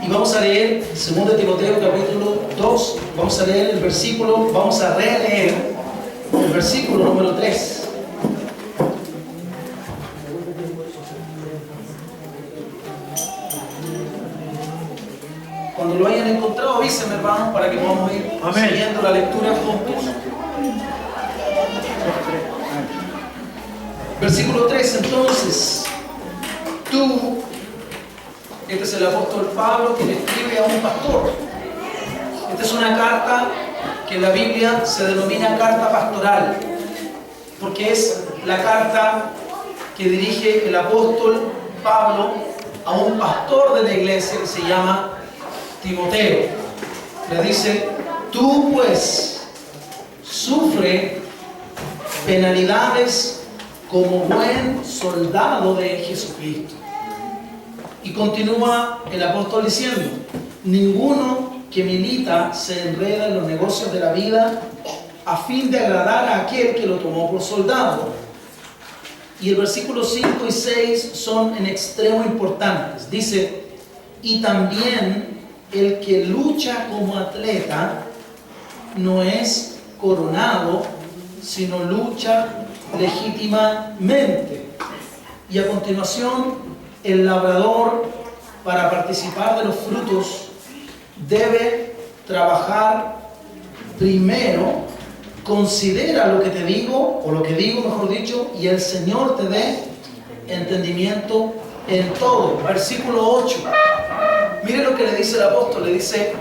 Y vamos a leer 2 Timoteo capítulo 2, vamos a leer el versículo, vamos a releer el versículo número 3. Cuando lo hayan encontrado, avísenme, hermanos, para que podamos ir siguiendo la lectura juntos. Versículo 3, entonces, tú, este es el apóstol Pablo que le escribe a un pastor. Esta es una carta que en la Biblia se denomina carta pastoral, porque es la carta que dirige el apóstol Pablo a un pastor de la iglesia que se llama Timoteo. Le dice: tú pues sufre penalidades como buen soldado de Jesucristo. Y continúa el apóstol diciendo: ninguno que milita se enreda en los negocios de la vida a fin de agradar a aquel que lo tomó por soldado. Y el versículo 5 y 6 son en extremo importantes. Dice: y también el que lucha como atleta no es coronado, sino lucha legítimamente. Y a continuación, el labrador, para participar de los frutos, debe trabajar primero. Considera lo que te digo, o lo que digo mejor dicho, y el Señor te dé entendimiento en todo. Versículo 8. Mire lo que le dice el apóstol. Le dice: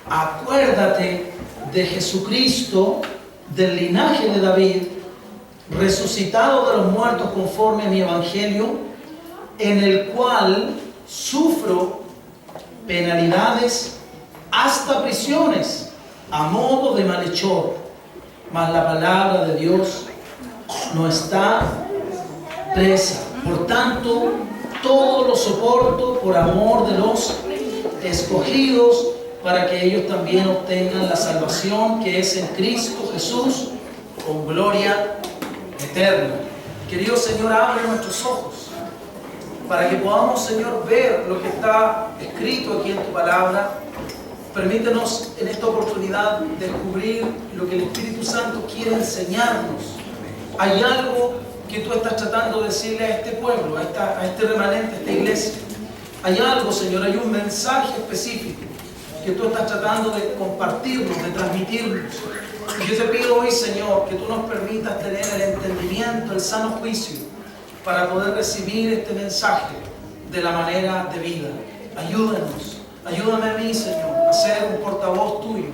acuérdate de Jesucristo, del linaje de David, resucitado de los muertos conforme a mi evangelio, en el cual sufro penalidades hasta prisiones a modo de malhechor, mas la palabra de Dios no está presa. Por tanto, todo lo soporto por amor de los escogidos, para que ellos también obtengan la salvación que es en Cristo Jesús, con gloria eterna. Querido Señor, abre nuestros ojos para que podamos, Señor, ver lo que está escrito aquí en tu palabra. Permítenos en esta oportunidad descubrir lo que el Espíritu Santo quiere enseñarnos. Hay algo que tú estás tratando de decirle a este pueblo, a este remanente, a esta iglesia. Hay algo, Señor, hay un mensaje específico que tú estás tratando de compartirnos, de transmitirnos. Y yo te pido hoy, Señor, que tú nos permitas tener el entendimiento, el sano juicio, para poder recibir este mensaje de la manera debida. Ayúdanos, ayúdame a mí, Señor, a ser un portavoz tuyo,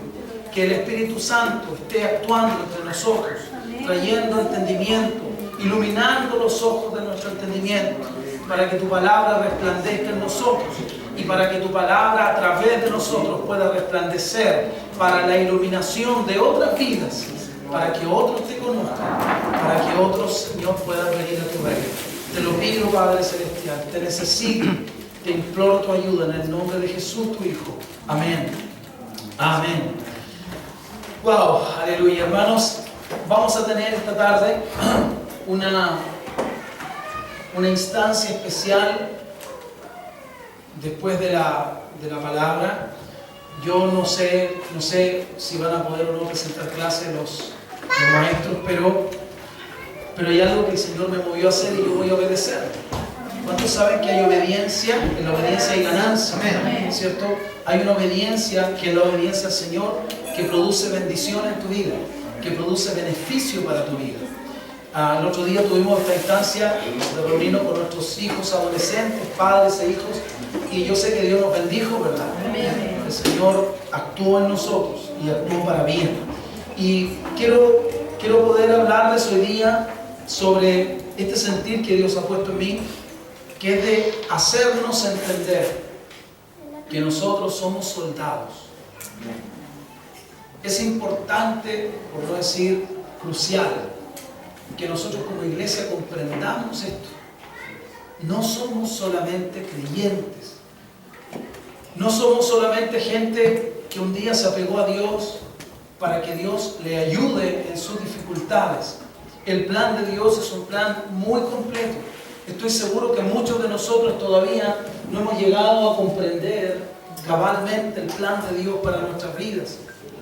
que el Espíritu Santo esté actuando entre nosotros, trayendo entendimiento, iluminando los ojos de nuestro entendimiento, para que tu palabra resplandezca en nosotros y para que tu palabra a través de nosotros pueda resplandecer para la iluminación de otras vidas, para que otros te conozcan, para que otros, Señor, puedan venir a tu reino. Te lo pido, Padre Celestial, te necesito, te imploro tu ayuda en el nombre de Jesús, tu Hijo. Amén. Amén. Wow, aleluya, hermanos. Vamos a tener esta tarde una instancia especial después de la palabra. Yo no sé si van a poder o no presentar clases los maestros, pero hay algo que el Señor me movió a hacer y yo voy a obedecer. ¿Cuántos saben que hay obediencia? En la obediencia hay ganancia, ¿cierto? Hay una obediencia que es la obediencia al Señor, que produce bendición en tu vida, que produce beneficio para tu vida. El otro día tuvimos esta instancia de reunirnos con nuestros hijos adolescentes, padres e hijos, y yo sé que Dios nos bendijo, ¿verdad? El Señor actuó en nosotros y actuó para bien. Y quiero poder hablarles hoy día sobre este sentir que Dios ha puesto en mí, que es de hacernos entender que nosotros somos soldados. Es importante, por no decir crucial, que nosotros como iglesia comprendamos esto. No somos solamente creyentes, no somos solamente gente que un día se apegó a Dios para que Dios le ayude en sus dificultades. El plan de Dios es un plan muy completo. Estoy seguro que muchos de nosotros todavía no hemos llegado a comprender cabalmente el plan de Dios para nuestras vidas.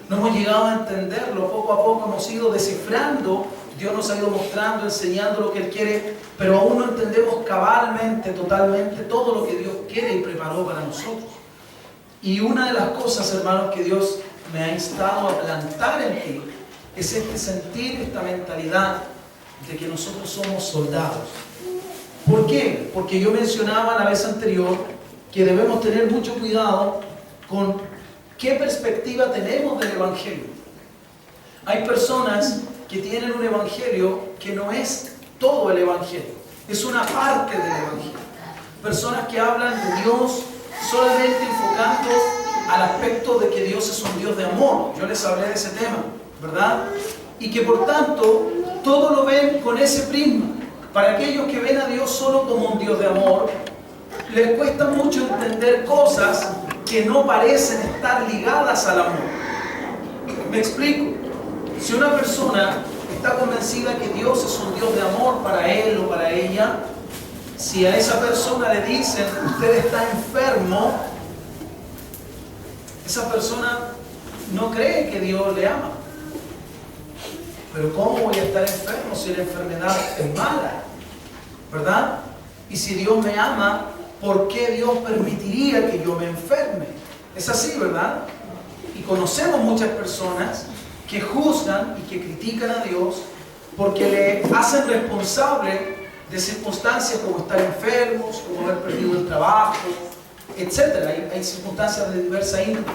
No hemos llegado a entenderlo, poco a poco hemos ido descifrando, Dios nos ha ido mostrando, enseñando lo que Él quiere, pero aún no entendemos cabalmente, totalmente, todo lo que Dios quiere y preparó para nosotros. Y una de las cosas, hermanos, que Dios me ha instado a plantar en ti, es este sentir, esta mentalidad de que nosotros somos soldados. ¿Por qué? Porque yo mencionaba la vez anterior que debemos tener mucho cuidado con qué perspectiva tenemos del Evangelio. Hay personas que tienen un Evangelio que no es todo el Evangelio, es una parte del Evangelio. Personas que hablan de Dios solamente enfocando al aspecto de que Dios es un Dios de amor. Yo les hablé de ese tema, ¿verdad? Y que por tanto todo lo ven con ese prisma. Para aquellos que ven a Dios solo como un Dios de amor, les cuesta mucho entender cosas que no parecen estar ligadas al amor. Me explico. Si una persona está convencida que Dios es un Dios de amor para él o para ella, si a esa persona le dicen, usted está enfermo, esa persona no cree que Dios le ama. Pero ¿cómo voy a estar enfermo si la enfermedad es mala? ¿Verdad? Y si Dios me ama, ¿por qué Dios permitiría que yo me enferme? Es así, ¿verdad? Y conocemos muchas personas que juzgan y que critican a Dios porque le hacen responsable de circunstancias como estar enfermos, como haber perdido el trabajo, etc. Hay circunstancias de diversa índole.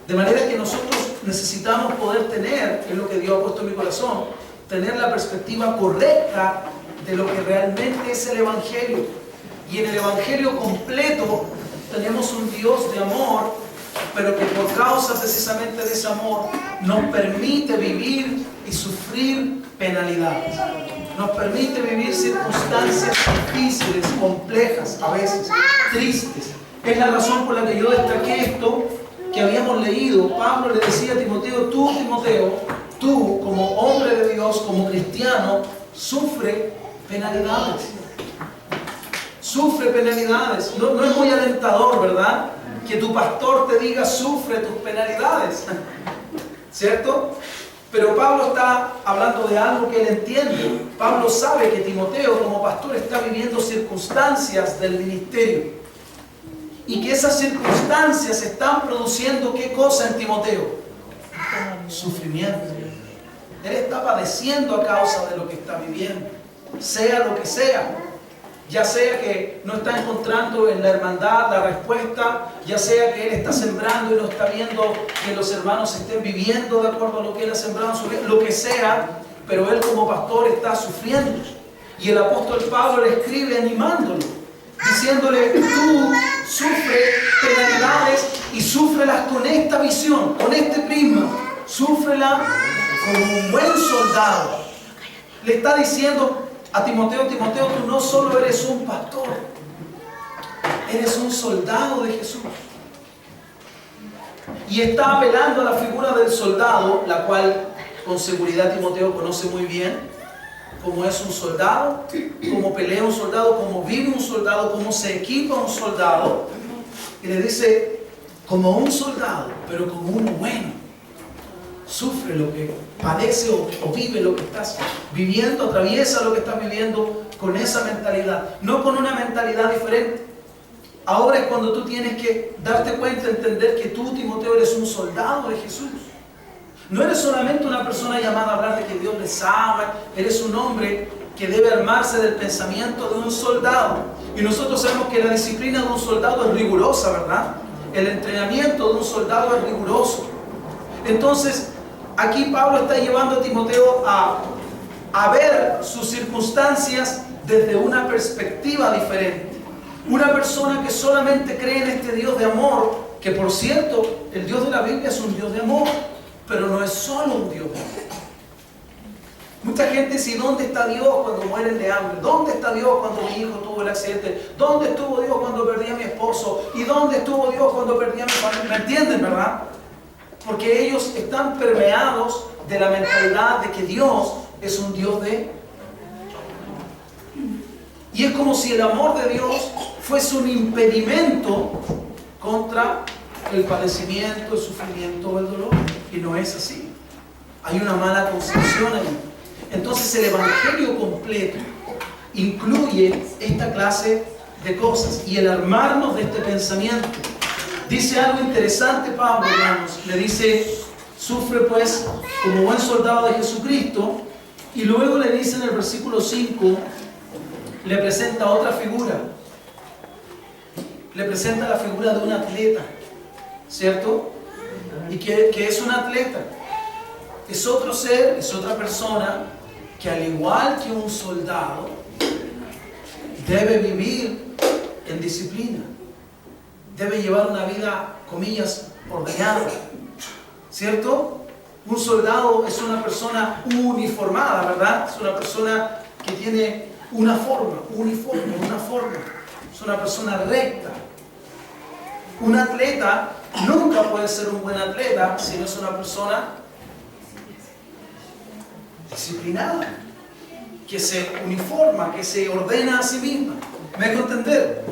De manera que nosotros necesitamos poder tener, es lo que Dios ha puesto en mi corazón, tener la perspectiva correcta de lo que realmente es el Evangelio. Y en el Evangelio completo tenemos un Dios de amor, pero que por causa precisamente de ese amor nos permite vivir y sufrir penalidades. Nos permite vivir circunstancias difíciles, complejas, a veces tristes. Es la razón por la que yo destaqué esto que habíamos leído. Pablo le decía a Timoteo, tú como hombre de Dios, como cristiano, sufre penalidades. Sufre penalidades. No es muy alentador, ¿verdad? Que tu pastor te diga, sufre tus penalidades. ¿Cierto? Pero Pablo está hablando de algo que él entiende. Pablo sabe que Timoteo como pastor está viviendo circunstancias del ministerio. Y que esas circunstancias están produciendo ¿qué cosa en Timoteo? Sufrimiento. Él está padeciendo a causa de lo que está viviendo. Sea lo que sea. Ya sea que no está encontrando en la hermandad la respuesta, ya sea que él está sembrando y no está viendo que los hermanos estén viviendo de acuerdo a lo que él ha sembrado en su vida, lo que sea, pero él como pastor está sufriendo. Y el apóstol Pablo le escribe animándolo, diciéndole, tú sufre penalidades y súfrelas con esta visión, con este prisma, súfrela como un buen soldado. Le está diciendo a Timoteo, tú no solo eres un pastor, eres un soldado de Jesús. Y está apelando a la figura del soldado, la cual con seguridad Timoteo conoce muy bien, cómo es un soldado, cómo pelea un soldado, cómo vive un soldado, cómo se equipa un soldado. Y le dice, como un soldado, pero como uno bueno. Sufre lo que padece o vive lo que estás viviendo, atraviesa lo que estás viviendo con esa mentalidad, no con una mentalidad diferente. Ahora es cuando tú tienes que darte cuenta, entender que tú, Timoteo, eres un soldado de Jesús. No eres solamente una persona llamada a hablar de que Dios les ama, eres un hombre que debe armarse del pensamiento de un soldado. Y nosotros sabemos que la disciplina de un soldado es rigurosa, ¿verdad? El entrenamiento de un soldado es riguroso. Entonces, aquí Pablo está llevando a Timoteo a ver sus circunstancias desde una perspectiva diferente. Una persona que solamente cree en este Dios de amor, que por cierto, el Dios de la Biblia es un Dios de amor, pero no es solo un Dios de amor. Mucha gente dice, ¿dónde está Dios cuando mueren de hambre? ¿Dónde está Dios cuando mi hijo tuvo el accidente? ¿Dónde estuvo Dios cuando perdí a mi esposo? ¿Y dónde estuvo Dios cuando perdí a mi familia? ¿Me entienden, verdad? Porque ellos están permeados de la mentalidad de que Dios es un Dios de... Y es como si el amor de Dios fuese un impedimento contra el padecimiento, el sufrimiento o el dolor. Y no es así. Hay una mala concepción ahí. Entonces el Evangelio completo incluye esta clase de cosas. Y el armarnos de este pensamiento, dice algo interesante Pablo, hermanos. Le dice, sufre pues como buen soldado de Jesucristo. Y luego le dice en el versículo 5, le presenta otra figura. Le presenta la figura de un atleta, ¿cierto? ¿Y que es un atleta? Es otro ser, es otra persona que al igual que un soldado debe vivir en disciplina. Debe llevar una vida, comillas, ordenada, ¿cierto? Un soldado es una persona uniformada, ¿verdad? Es una persona que tiene una forma, uniforme, una forma. Es una persona recta. Un atleta nunca puede ser un buen atleta si no es una persona disciplinada, que se uniforma, que se ordena a sí misma. ¿Me hago entender?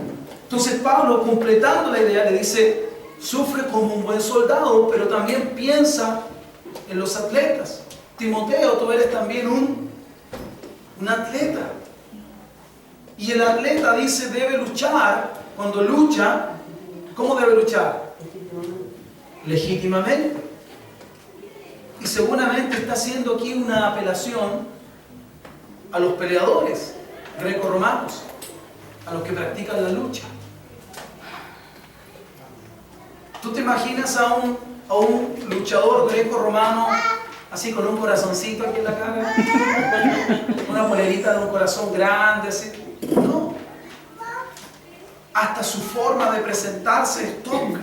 Entonces Pablo, completando la idea, le dice, sufre como un buen soldado, pero también piensa en los atletas. Timoteo, tú eres también un atleta. Y el atleta dice, debe luchar. Cuando lucha, ¿cómo debe luchar? Legítimamente. Y seguramente está haciendo aquí una apelación a los peleadores greco-romanos, a los que practican la lucha. ¿Tú te imaginas a un luchador greco-romano así con un corazoncito aquí en la cara? Una polerita de un corazón grande, así. No. Hasta su forma de presentarse es tosca,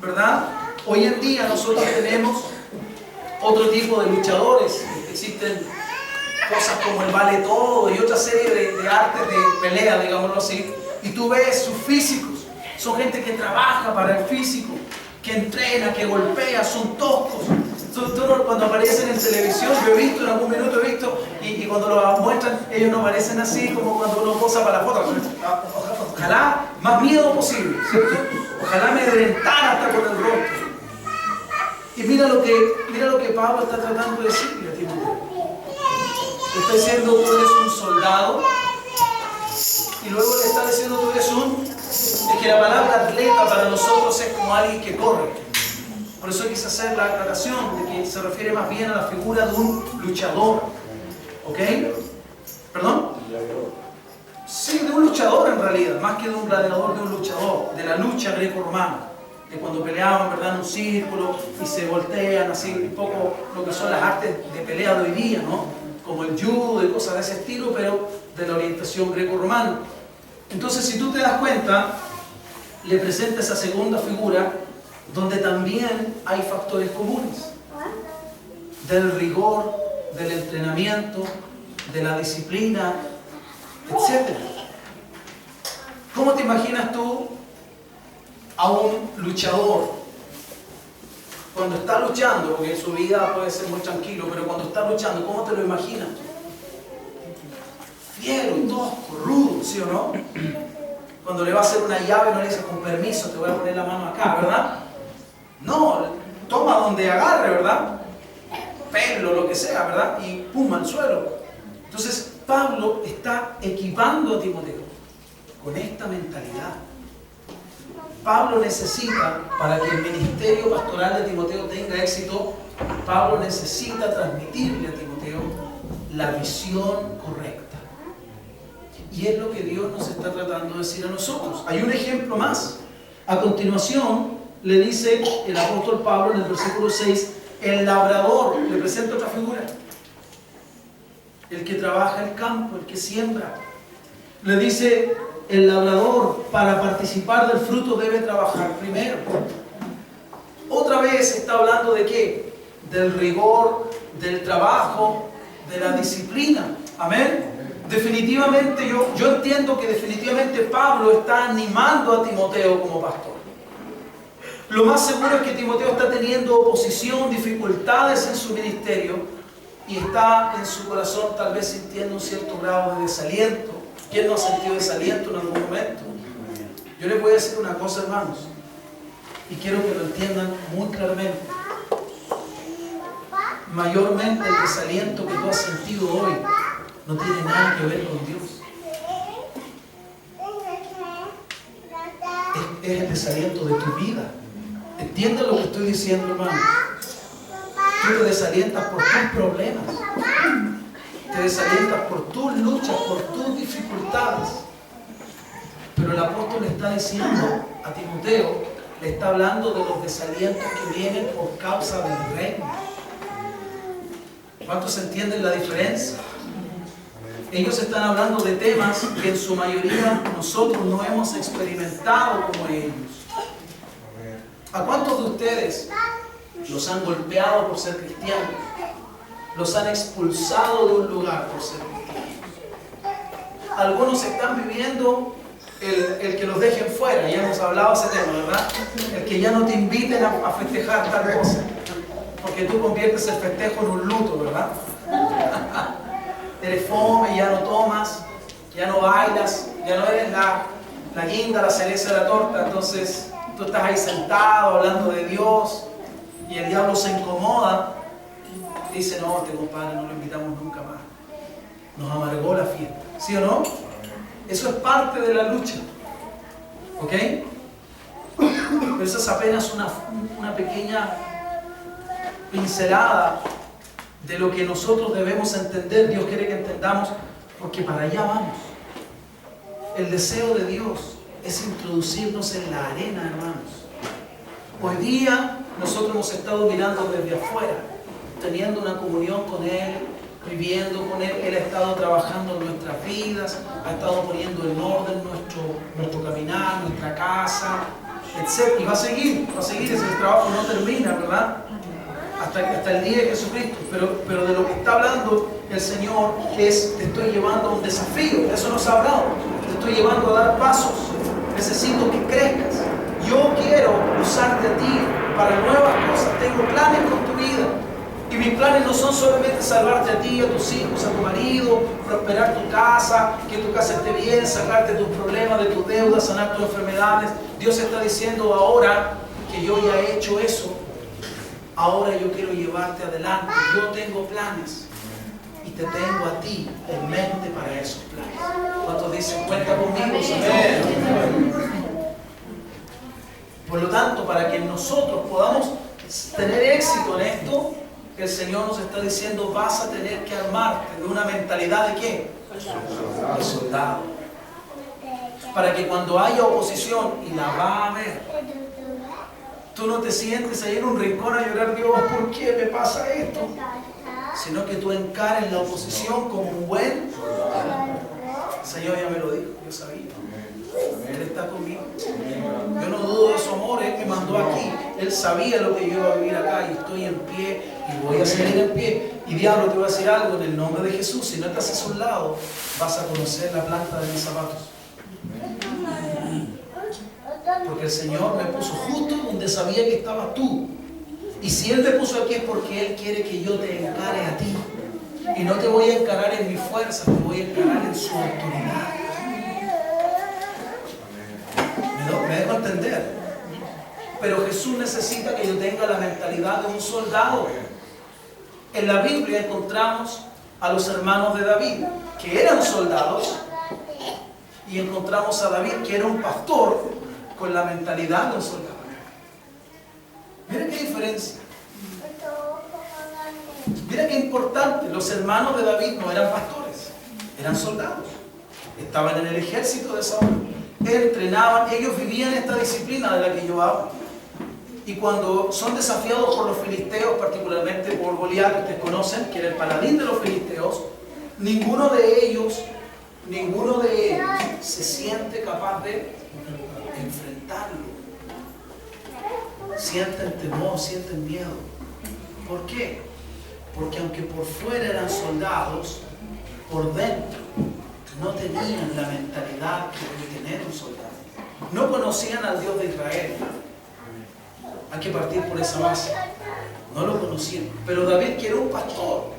¿verdad? Hoy en día nosotros tenemos otro tipo de luchadores. Existen cosas como el vale todo y otra serie de artes de pelea, digámoslo así. Y tú ves sus físicos. Son gente que trabaja para el físico, que entrena, que golpea, son toscos. Cuando aparecen en televisión, yo he visto, en algún minuto he visto, y cuando lo muestran, ellos no aparecen así como cuando uno posa para la foto. Ojalá, más miedo posible, ¿cierto? Ojalá me reventara hasta con el rostro. Y mira lo que Pablo está tratando de decirle a Timoteo. Le está diciendo, tú eres un soldado, y luego le está diciendo, tú eres es que la palabra atleta para nosotros es como alguien que corre. Por eso quise hacer la aclaración de que se refiere más bien a la figura de un luchador. ¿Ok? ¿Perdón? Sí, de un luchador en realidad, más que de un gladiador, de un luchador, de la lucha greco-romana. De cuando peleaban, ¿verdad?, en un círculo y se voltean, así un poco lo que son las artes de pelea de hoy día, ¿no? Como el judo y cosas de ese estilo, pero de la orientación greco-romana. Entonces, si tú te das cuenta, le presenta esa segunda figura donde también hay factores comunes del rigor, del entrenamiento, de la disciplina, etc. ¿Cómo te imaginas tú a un luchador cuando está luchando? Porque en su vida puede ser muy tranquilo, pero cuando está luchando, ¿cómo te lo imaginas? Fiero, tosco, rudo, ¿sí o no? Cuando le va a hacer una llave no le dice, con permiso, te voy a poner la mano acá, ¿verdad? No, toma donde agarre, ¿verdad? Pelo, lo que sea, ¿verdad? Y pum, al suelo. Entonces, Pablo está equipando a Timoteo con esta mentalidad. Pablo necesita, para que el ministerio pastoral de Timoteo tenga éxito, Pablo necesita transmitirle a Timoteo la visión correcta. Y es lo que Dios nos está tratando de decir a nosotros. Hay un ejemplo más. A continuación, le dice el apóstol Pablo en el versículo 6, el labrador, le presenta otra figura. El que trabaja el campo, el que siembra. Le dice, el labrador, para participar del fruto debe trabajar primero. Otra vez está hablando de ¿qué? Del rigor, del trabajo, de la disciplina. Amén. Definitivamente, yo entiendo que definitivamente Pablo está animando a Timoteo como pastor. Lo más seguro es que Timoteo está teniendo oposición, dificultades en su ministerio y está en su corazón tal vez sintiendo un cierto grado de desaliento. ¿Quién no ha sentido desaliento en algún momento? Yo les voy a decir una cosa, hermanos. y quiero que lo entiendan muy claramente. Mayormente el desaliento que tú has sentido hoy no tiene nada que ver con Dios. Es el desaliento de tu vida. ¿Entiendes lo que estoy diciendo, hermano? Tú te desalientas por tus problemas. Te desalientas por tus luchas, por tus dificultades. Pero el apóstol le está diciendo a Timoteo, le está hablando de los desalientos que vienen por causa del reino. ¿Cuántos entienden la diferencia? Ellos están hablando de temas que en su mayoría nosotros no hemos experimentado como ellos. ¿A cuántos de ustedes los han golpeado por ser cristianos? Los han expulsado de un lugar por ser cristianos. Algunos están viviendo el que los dejen fuera. Ya hemos hablado de ese tema, ¿verdad? El que ya no te inviten a festejar tal cosa. Porque tú conviertes el festejo en un luto, ¿verdad? Eres fome, ya no tomas, ya no bailas, ya no eres la guinda, la cereza de la torta. Entonces tú estás ahí sentado hablando de Dios y el diablo se incomoda. Dice, no, este compadre no lo invitamos nunca más. Nos amargó la fiesta. ¿Sí o no? Eso es parte de la lucha. ¿Ok? Pero eso es apenas una pequeña pincelada de lo que nosotros debemos entender. Dios quiere que entendamos, porque para allá vamos. El deseo de Dios es introducirnos en la arena, hermanos. Hoy día nosotros hemos estado mirando desde afuera, teniendo una comunión con Él, viviendo con Él. Él ha estado trabajando en nuestras vidas, ha estado poniendo en orden nuestro caminar, nuestra casa, etc. Y va a seguir, ese trabajo no termina, ¿verdad? Hasta el día de Jesucristo. Pero de lo que está hablando el Señor es, te estoy llevando a un desafío. Eso nos ha hablado. Te estoy llevando a dar pasos. Necesito que crezcas. Yo quiero usarte a ti para nuevas cosas. Tengo planes con tu vida. Y mis planes no son solamente salvarte a ti, a tus hijos, a tu marido, prosperar tu casa, que tu casa esté bien, sacarte tus problemas, de tus deudas, sanar tus enfermedades. Dios está diciendo ahora que yo ya he hecho eso. Ahora yo quiero llevarte adelante. Yo tengo planes y te tengo a ti en mente para esos planes. ¿Cuántos dicen, cuenta conmigo, Señor? Por lo tanto, para que nosotros podamos tener éxito en esto, el Señor nos está diciendo, vas a tener que armarte de una mentalidad de ¿qué? De soldado. Para que cuando haya oposición, y la va a haber, tú no te sientes ahí en un rincón a llorar, Dios, ¿por qué me pasa esto? Sino que tú encares la oposición como un buen Señor. Ya me lo dijo, yo sabía. Él está conmigo. Yo no dudo de su amor, Él me mandó aquí. Él sabía lo que yo iba a vivir acá y estoy en pie y voy a seguir en pie. Y diablo, te voy a decir algo en el nombre de Jesús. Si no estás a su lado, vas a conocer la planta de mis zapatos. Porque el Señor me puso justo donde sabía que estabas tú. Y si Él me puso aquí es porque Él quiere que yo te encare a ti. Y no te voy a encarar en mi fuerza, te voy a encarar en su autoridad. Me dejo entender. Pero Jesús necesita que yo tenga la mentalidad de un soldado. En la Biblia encontramos a los hermanos de David, que eran soldados, y encontramos a David, que era un pastor, con la mentalidad de un soldado. Mira qué diferencia. Mira qué importante. Los hermanos de David no eran pastores, eran soldados. Estaban en el ejército de Saúl. Entrenaban, ellos vivían esta disciplina de la que yo hablo. Y cuando son desafiados por los filisteos, particularmente por Goliat, que ustedes conocen, que era el paladín de los filisteos, ninguno de ellos se siente capaz de enfrentarlo. Sienten temor, sienten miedo. ¿Por qué? Porque aunque por fuera eran soldados, por dentro no tenían la mentalidad que debe tener un soldado. No conocían al Dios de Israel. Hay que partir por esa base. No lo conocían. Pero David, que era un pastor,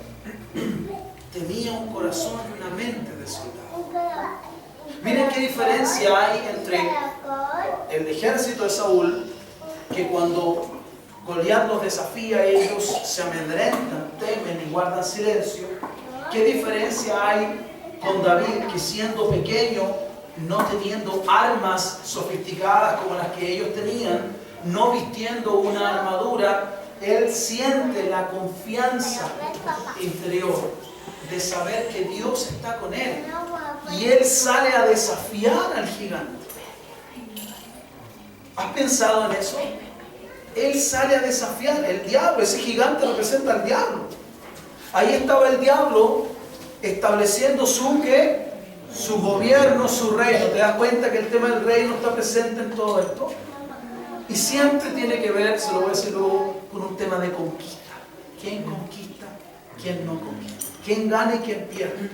tenía un corazón y una mente de soldado. Miren qué diferencia hay entre el ejército de Saúl, que porque cuando Goliat los desafía, ellos se amedrentan, temen y guardan silencio. ¿Qué diferencia hay con David, que siendo pequeño, no teniendo armas sofisticadas como las que ellos tenían, no vistiendo una armadura, él siente la confianza interior de saber que Dios está con él, y él sale a desafiar al gigante? ¿Has pensado en eso? Él sale a desafiar el diablo. Ese gigante representa al diablo. Ahí estaba el diablo estableciendo su gobierno, su reino. ¿Te das cuenta que el tema del reino está presente en todo esto? Y siempre tiene que ver, se lo voy a decir luego, con un tema de conquista. ¿Quién conquista? ¿Quién no conquista? ¿Quién gana y quién pierde?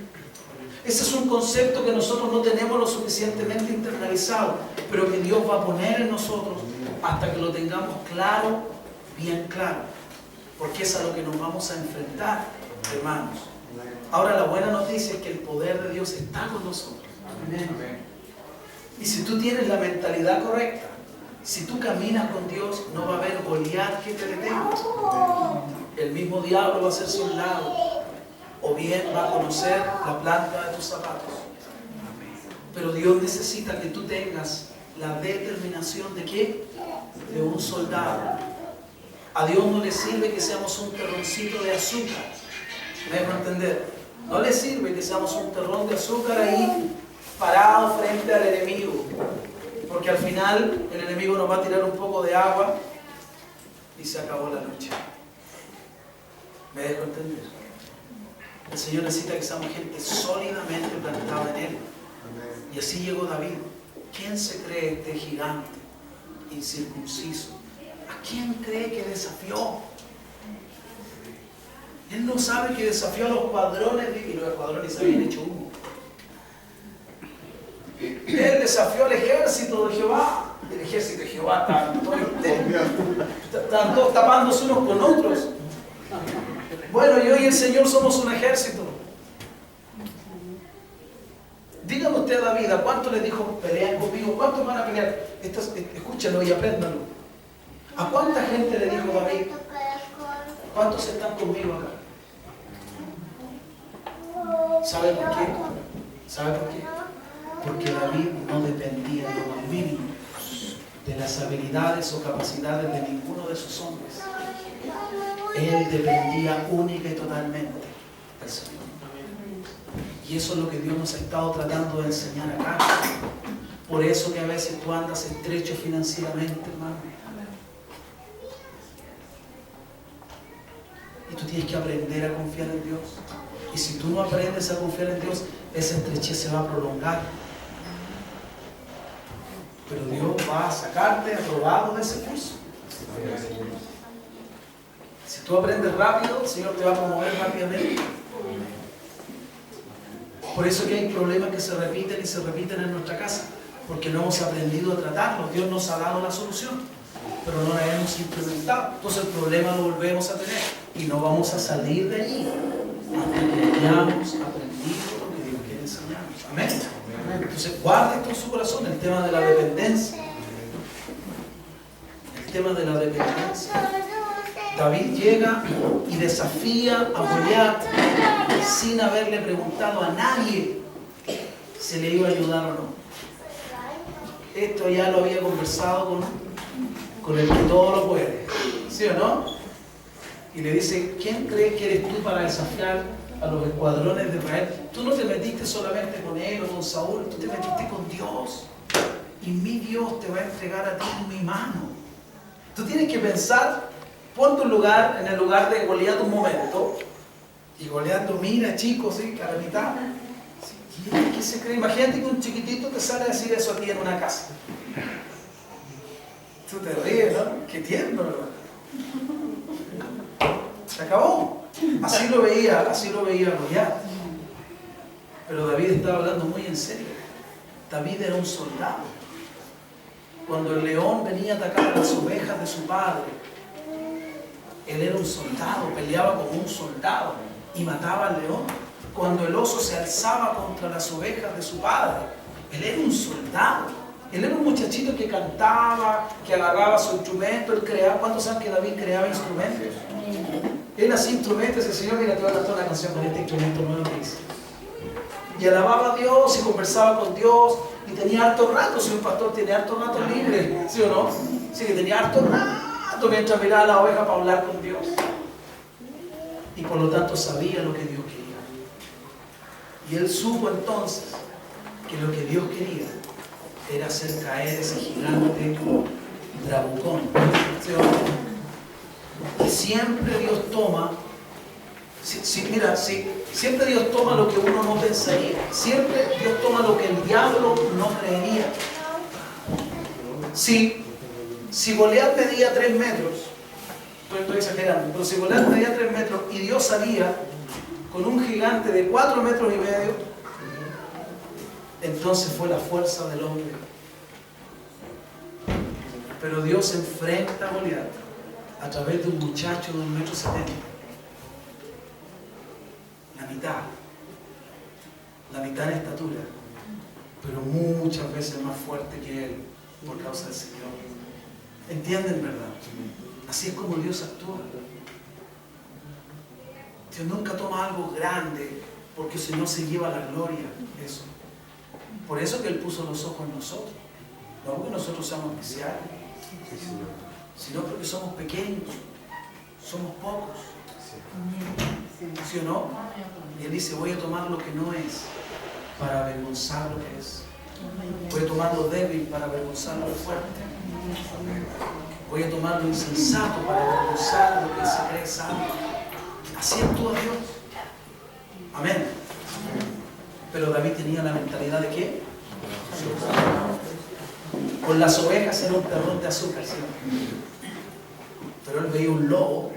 Ese es un concepto que nosotros no tenemos lo suficientemente internalizado, pero que Dios va a poner en nosotros hasta que lo tengamos claro, bien claro. Porque es a lo que nos vamos a enfrentar, hermanos. Ahora, la buena noticia es que el poder de Dios está con nosotros. Amén. Y si tú tienes la mentalidad correcta, si tú caminas con Dios, no va a haber Goliat que te detenga. El mismo diablo va a hacerse a un lado, o bien va a conocer la planta de tus zapatos. Pero Dios necesita que tú tengas la determinación de ¿qué? De un soldado. A Dios no le sirve que seamos un terroncito de azúcar. ¿Me dejo entender? No le sirve que seamos un terrón de azúcar ahí parado frente al enemigo, porque al final el enemigo nos va a tirar un poco de agua y se acabó la lucha. ¿Me dejo entender? El Señor necesita que seamos gente sólidamente plantada en Él. Y así llegó David. ¿Quién se cree este gigante incircunciso? ¿A quién cree que desafió? Él no sabe que desafió a los escuadrones, y los escuadrones se habían hecho humo. Él desafió al ejército de Jehová. El ejército de Jehová estaban todos tapándose unos con otros. Bueno, yo y el Señor somos un ejército. Dígame usted a David, ¿a cuánto le dijo pelean conmigo? ¿Cuántos van a pelear? Escúchalo y apréndalo. ¿A cuánta gente le dijo David? ¿Cuántos están conmigo acá? ¿Sabe por qué? ¿Sabe por qué? Porque David no dependía en lo más mínimo de las habilidades o capacidades de ninguno de sus hombres. Él dependía única y totalmente del Señor. Y eso es lo que Dios nos ha estado tratando de enseñar acá. Por eso que a veces tú andas estrecho financieramente, hermano. Y tú tienes que aprender a confiar en Dios. Y si tú no aprendes a confiar en Dios, esa estrechez se va a prolongar. Pero Dios va a sacarte aprobado de ese curso. Si tú aprendes rápido, el Señor te va a promover rápidamente. Por eso que hay problemas que se repiten y se repiten en nuestra casa, porque no hemos aprendido a tratarlos. Dios nos ha dado la solución, pero no la hemos implementado. Entonces el problema lo volvemos a tener y no vamos a salir de allí hasta que hayamos aprendido lo que Dios quiere enseñarnos. Amén. Entonces guarde esto en su corazón, el tema de la dependencia. El tema de la dependencia. David llega y desafía a Goliat sin haberle preguntado a nadie si le iba a ayudar o no. Esto ya lo había conversado con el que todo lo puede, ¿sí o no? Y le dice, ¿quién crees que eres tú para desafiar a los escuadrones de Israel? Tú no te metiste solamente con él o con Saúl, tú te metiste con Dios. Y mi Dios te va a entregar a ti en mi mano. Tú tienes que pensar, ponte en el lugar de Goliat un momento. Y Goliat lo mira, chico, ¿sí? A la mitad. ¿Qué se cree? Imagínate que un chiquitito te sale a decir eso a ti en una casa. Tú te ríes, ¿no? Qué tierno, ¿no? Se acabó. Así lo veía Goliat. Pero David estaba hablando muy en serio. David era un soldado. Cuando el león venía a atacar a las ovejas de su padre, él era un soldado, peleaba como un soldado y mataba al león. Cuando el oso se alzaba contra las ovejas de su padre, él era un soldado. Él era un muchachito que cantaba, que agarraba su instrumento, él creaba. ¿Cuántos saben que David creaba instrumentos? Él hacía instrumentos y el Señor, mira, te voy a cantar una canción con este instrumento nuevo que hice. Y alababa a Dios y conversaba con Dios y tenía harto rato. Si un pastor tiene harto rato libre, ¿sí o no? Sí, que tenía harto rato mientras miraba a la oveja para hablar con Dios. Y por lo tanto sabía lo que Dios quería. Y él supo entonces que lo que Dios quería era hacer caer ese gigante bravucón. ¿Sí o no? Y siempre Dios toma, siempre Dios toma lo que uno no pensaría. Siempre Dios toma lo que el diablo no creería. Si Goliat medía 3 metros, estoy exagerando, pero si Goliat medía 3 metros y Dios salía con un gigante de 4 metros y medio, entonces fue la fuerza del hombre. Pero Dios enfrenta a Goliat a través de un muchacho de 1,70 metros. La mitad en estatura, pero muchas veces más fuerte que él por causa del Señor. ¿Entienden, verdad? Así es como Dios actúa. Dios nunca toma algo grande porque si no se lleva la gloria. Eso. Por eso que Él puso los ojos en nosotros. No porque nosotros seamos especiales, sino porque somos pequeños, somos pocos. ¿Sí o no? Y Él dice, voy a tomar lo que no es para avergonzar lo que es. Voy a tomar lo débil para avergonzar lo fuerte. Voy a tomar lo insensato para avergonzar lo que se cree sabio. Así actúa Dios. Amén. Pero David tenía la mentalidad de ¿qué? Con las ovejas era un terrón de azúcar, ¿sí? Pero él veía un lobo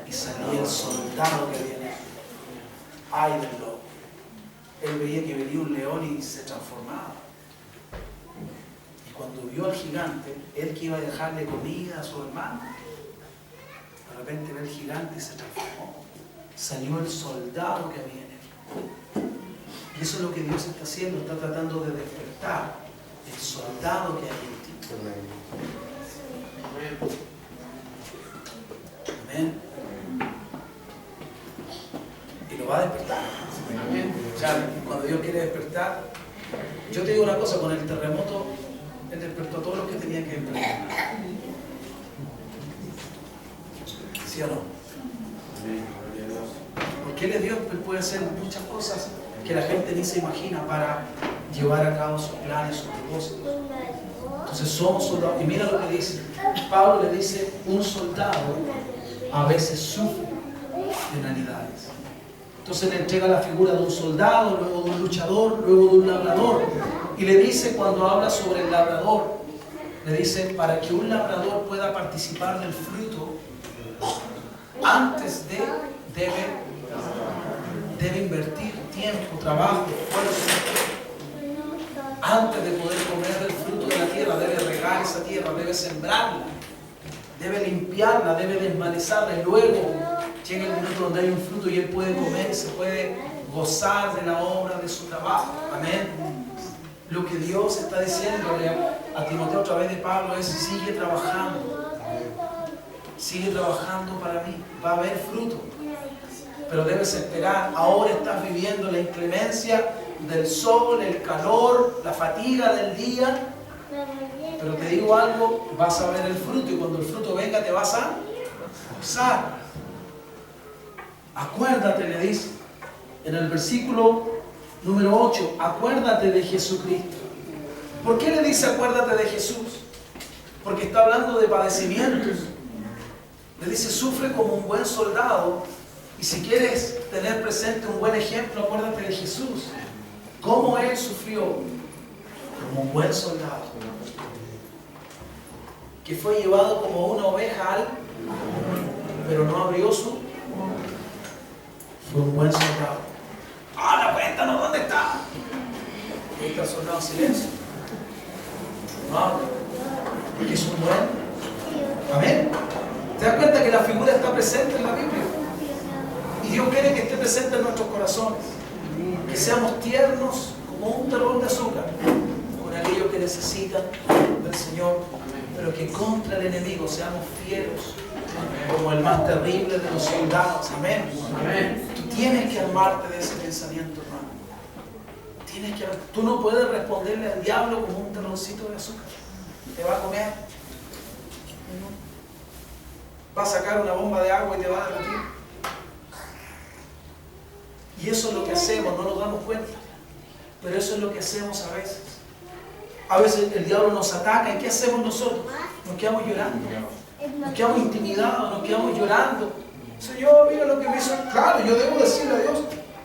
y salía el soldado que viene. Ay del lobo. Él veía que venía un león y se transformaba. Y cuando vio al gigante, él que iba a dejarle comida a su hermano, de repente ve al gigante y se transformó. Salió el soldado que había en él. Y eso es lo que Dios está haciendo, está tratando de despertar el soldado que hay en ti. Amén. Y lo va a despertar. O sea, cuando Dios quiere despertar, yo te digo una cosa, con el terremoto, Él despertó a todos los que tenían que despertar. ¿Sí o no? Porque Él es Dios, Él puede hacer muchas cosas que la gente ni se imagina para llevar a cabo sus planes, sus propósitos. Entonces somos soldados. Y mira lo que dice. Pablo le dice, un soldado a veces sufre penalidades. Entonces le entrega la figura de un soldado, luego de un luchador, luego de un labrador. Y le dice, cuando habla sobre el labrador, le dice, para que un labrador pueda participar del fruto, antes debe invertir tiempo, trabajo, esfuerzo. Antes de poder comer del fruto de la tierra, debe regar esa tierra, debe sembrarla, debe limpiarla, debe desmalezarla. Y luego llega el minuto donde hay un fruto y él puede comer y se puede gozar de la obra de su trabajo. Amén. Lo que Dios está diciéndole a Timoteo a través de Pablo es: sigue trabajando. Sigue trabajando para mí. Va a haber fruto. Pero debes esperar. Ahora estás viviendo la inclemencia del sol, el calor, la fatiga del día. Pero te digo algo, vas a ver el fruto y cuando el fruto venga te vas a gozar. Acuérdate, le dice en el versículo número 8, acuérdate de Jesucristo. ¿Por qué le dice acuérdate de Jesús? Porque está hablando de padecimientos. Le dice sufre como un buen soldado. Y si quieres tener presente un buen ejemplo, acuérdate de Jesús. Cómo Él sufrió como un buen soldado. Que fue llevado como una oveja al, pero no abrió su. Fue un buen soldado. Ahora cuéntanos dónde está. Ahí está el soldado en silencio. No habla. Porque es un buen. Amén. ¿Te das cuenta que la figura está presente en la Biblia? Y Dios quiere que esté presente en nuestros corazones. Que seamos tiernos como un terrón de azúcar con aquellos que necesitan del Señor, pero que contra el enemigo seamos fieros, como el más terrible de los soldados. Amén. Tú tienes que armarte de ese pensamiento, hermano. Tú no puedes responderle al diablo como un terroncito de azúcar. Te va a comer. Va a sacar una bomba de agua y te va a derretir. Y eso es lo que hacemos, no nos damos cuenta. Pero eso es lo que hacemos a veces. A veces el diablo nos ataca. ¿Y qué hacemos nosotros? Nos quedamos llorando. Nos quedamos intimidados, nos quedamos llorando. Señor, mira lo que me hizo. Claro, yo debo decirle a Dios.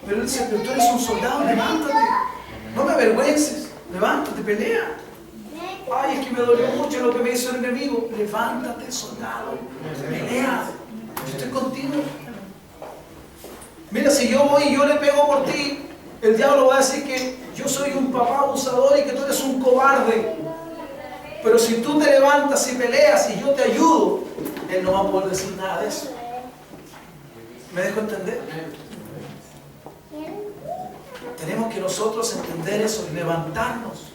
Pero Él dice, pero tú eres un soldado, levántate. No me avergüences. Levántate, pelea. Ay, es que me dolió mucho lo que me hizo el enemigo. Levántate, soldado. Pelea. Yo estoy contigo. Mira, si yo voy y yo le pego por ti, el diablo va a decir que yo soy un papá abusador y que tú eres un cobarde. Pero si tú te levantas y peleas y yo te ayudo, él no va a poder decir nada de eso. ¿Me dejo entender? Tenemos que nosotros entender eso, levantarnos.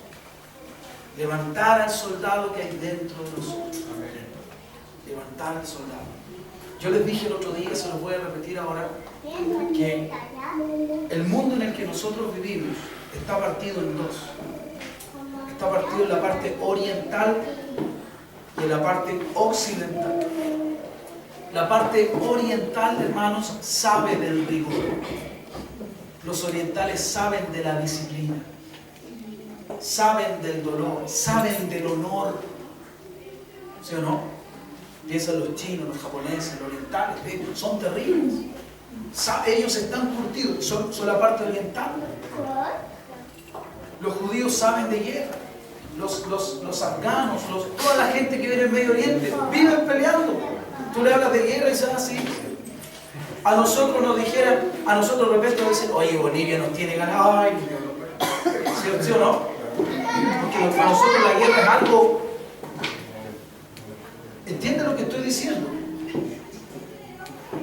Levantar al soldado que hay dentro de nosotros. Levantar al soldado. Yo les dije el otro día, se los voy a repetir ahora, que el mundo en el que nosotros vivimos está partido en dos. Está partido en la parte oriental y en la parte occidental. La parte oriental, hermanos, sabe del rigor. Los orientales saben de la disciplina, saben del dolor, saben del honor. ¿Sí o no? Piensan los chinos, los japoneses, los orientales, son terribles. Ellos están curtidos, son la parte oriental. Los judíos saben de guerra. Los afganos, toda la gente que vive en el Medio Oriente, viven peleando. Tú le hablas de guerra y son así. A nosotros nos dijeran, a nosotros de repente nos dicen, oye, Bolivia nos tiene ganado. Ay, ¿sí o no? Porque para nosotros la guerra es algo. ¿Entiendes lo que estoy diciendo?